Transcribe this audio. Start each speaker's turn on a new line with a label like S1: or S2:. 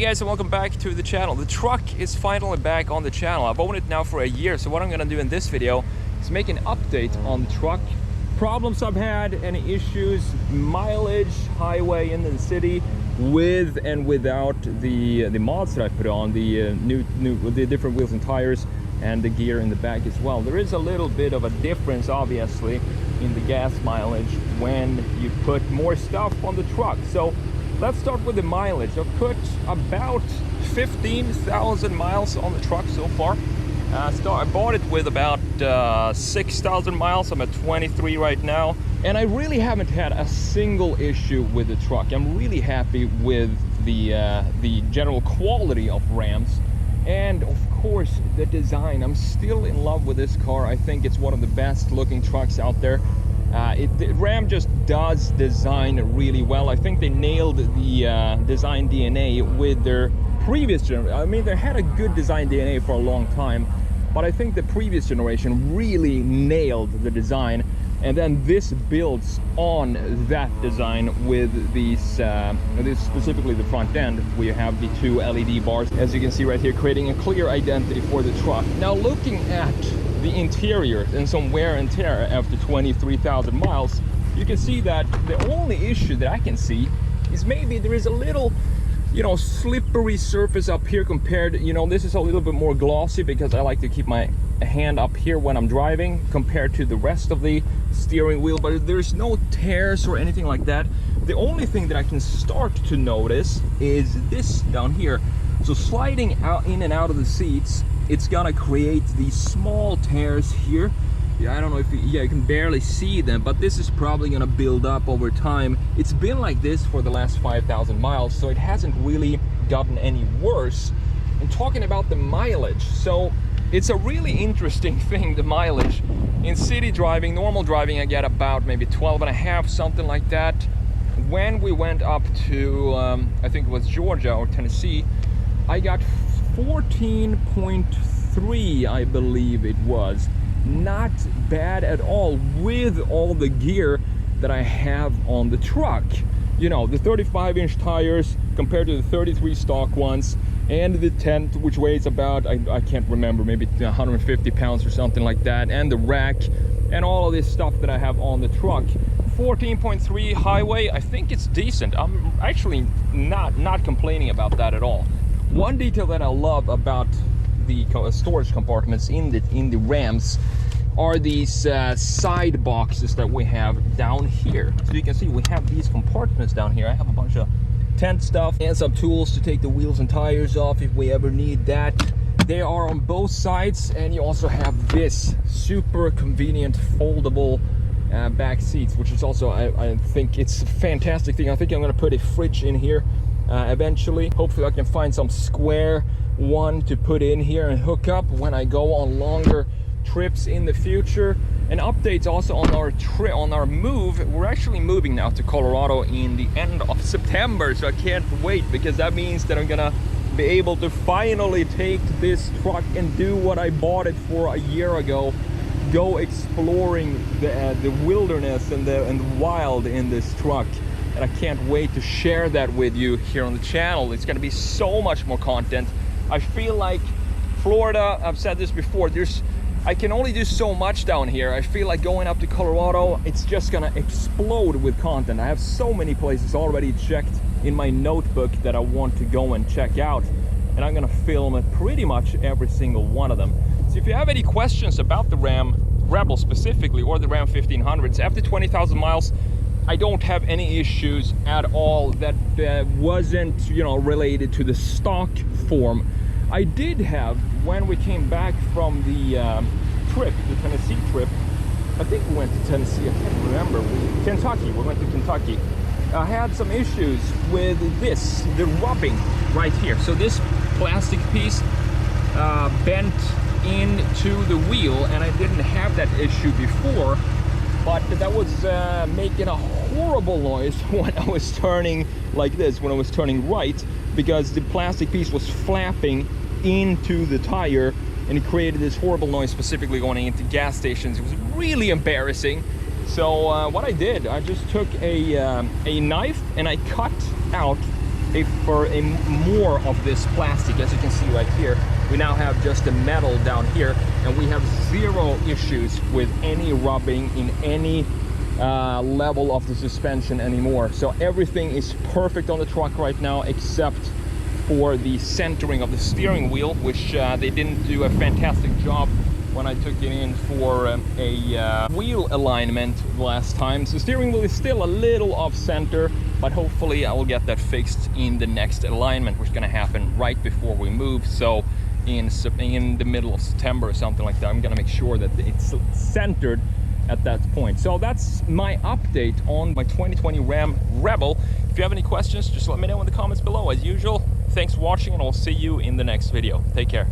S1: Hey guys, and welcome back to the channel. The truck is finally back on the channel. I've owned it now for a year, so what I'm gonna do in this video is make an update on the truck. Problems I've had, any issues, mileage, highway in the city, with and without the mods that I put on, the the different wheels and tires, and the gear in the back as well. There is a little bit of a difference, obviously, in the gas mileage when you put more stuff on the truck. So let's start with the mileage. I've put about 15,000 miles on the truck so far. I bought it with about 6,000 miles. I'm at 23 right now. And I really haven't had a single issue with the truck. I'm really happy with the general quality of Rams. And of course, the design. I'm still in love with this car. I think it's one of the best looking trucks out there. Ram just does design really well. I think they nailed the design DNA with their previous generation. I mean, they had a good design DNA for a long time, but I think the previous generation really nailed the design. And then this builds on that design with these, specifically the front end, where you have the two LED bars, as you can see right here, creating a clear identity for the truck. Now, looking at the interior and some wear and tear after 23,000 miles, you can see that the only issue that I can see is maybe there is a little, slippery surface up here compared, this is a little bit more glossy because I like to keep my hand up here when I'm driving compared to the rest of the steering wheel, but there's no tears or anything like that. The only thing that I can start to notice is this down here. So sliding out in and out of the seats, it's gonna create these small tears here. Yeah, I don't know if you can barely see them, but this is probably gonna build up over time. It's been like this for the last 5,000 miles, so it hasn't really gotten any worse. And talking about the mileage, so it's a really interesting thing, the mileage. In city driving, normal driving, I get about maybe 12 and a half, something like that. When we went up to, I think it was Georgia or Tennessee, I got 14.3, I believe it was. Not bad at all with all the gear that I have on the truck. The 35-inch tires compared to the 33 stock ones, and the tent, which weighs about, I can't remember, maybe 150 pounds or something like that, and the rack, and all of this stuff that I have on the truck. 14.3 highway, I think it's decent. I'm actually not complaining about that at all. One detail that I love about the storage compartments in the Rams are these side boxes that we have down here. So you can see we have these compartments down here. I have a bunch of tent stuff and some tools to take the wheels and tires off if we ever need that. They are on both sides, and you also have this super convenient foldable back seats, which is also, I think it's a fantastic thing. I think I'm going to put a fridge in here eventually. Hopefully I can find some square one to put in here and hook up when I go on longer trips in the future. And updates also on our move. We're actually moving now to Colorado in the end of September, so I can't wait, because that means that I'm gonna be able to finally take this truck and do what I bought it for a year ago. Go exploring the wilderness and the wild in this truck. And I can't wait to share that with you here on the channel. It's gonna be so much more content. I feel like Florida, I've said this before, I can only do so much down here. I feel like going up to Colorado, it's just gonna explode with content. I have so many places already checked in my notebook that I want to go and check out, and I'm gonna film pretty much every single one of them. So if you have any questions about the Ram Rebel specifically, or the Ram 1500s, after 20,000 miles, I don't have any issues at all that wasn't, related to the stock form. I did have, when we came back from the Tennessee trip, I think we went to Tennessee, I can't remember, Kentucky, we went to Kentucky. I had some issues with the rubbing right here. So this plastic piece bent into the wheel, and I didn't have that issue before, but that was making a horrible noise when I was turning like this, when I was turning right, because the plastic piece was flapping into the tire, and it created this horrible noise, specifically going into gas stations. It was really embarrassing. So what I did, I just took a knife and I cut out more of this plastic. As you can see right here, we now have just the metal down here, and we have zero issues with any rubbing in any level of the suspension anymore. So everything is perfect on the truck right now, except for the centering of the steering wheel, which they didn't do a fantastic job when I took it in for a wheel alignment last time. So steering wheel is still a little off center, but hopefully I will get that fixed in the next alignment, which is going to happen right before we move. So in the middle of September or something like that, I'm going to make sure that it's centered at that point. So that's my update on my 2020 Ram Rebel. If you have any questions, just let me know in the comments below. As usual, thanks for watching, and I'll see you in the next video. Take care.